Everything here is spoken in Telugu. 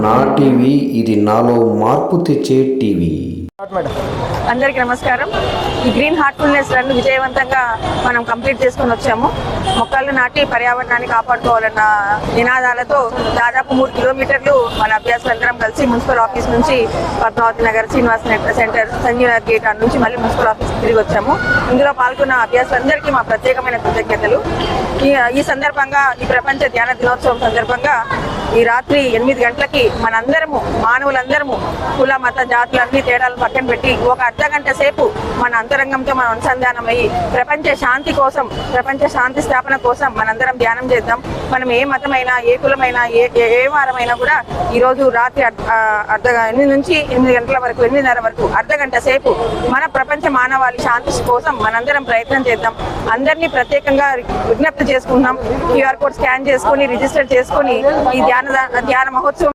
నా టీవీ ఇది నాలో మార్పు తెచ్చే టీవీ. అందరికీ నమస్కారం. ఈ గ్రీన్ హార్ట్ఫుల్నెస్ రన్ విజయవంతంగా మనం కంప్లీట్ చేసుకుని వచ్చాము. మొక్కలు నాటి పర్యావరణాన్ని కాపాడుకోవాలన్న నినాదాలతో దాదాపు 3 కిలోమీటర్లు మన అభ్యాసులందరం కలిసి మున్సిపల్ ఆఫీస్ నుంచి పద్మావతి నగర్, శ్రీనివాస్ సెంటర్, సంజీవనగర్ గేట్ నుంచి మళ్ళీ మున్సిపల్ ఆఫీస్ తిరిగి వచ్చాము. ఇందులో పాల్గొన్న అభ్యాసులందరికీ మా ప్రత్యేకమైన కృతజ్ఞతలు. ఈ సందర్భంగా ఈ ప్రపంచ ధ్యాన దినోత్సవం సందర్భంగా ఈ రాత్రి 8 గంటలకి మనందరము మానవులందరము కుల మత జాతులన్నీ తేడాలను పక్కన పెట్టి ఒక అర్ధగంట సేపు మన అంతరంగంతో మనం అనుసంధానమయ్యి ప్రపంచ శాంతి కోసం, ప్రపంచ శాంతి స్థాపన కోసం మనందరం ధ్యానం చేద్దాం. మనం ఏ మతమైనా, ఏ కులమైనా, ఏ వారమైనా కూడా ఈరోజు రాత్రి 8 నుంచి 8 గంటల వరకు, 8:30 వరకు అర్ధగంట సేపు మన ప్రపంచ మానవాళి శాంతి కోసం మనందరం ప్రయత్నం చేద్దాం. అందరినీ ప్రత్యేకంగా విజ్ఞప్తి చేసుకుంటున్నాం. QR కోడ్ స్కాన్ చేసుకొని రిజిస్టర్ చేసుకొని ఈ ధ్యాన మహోత్సవం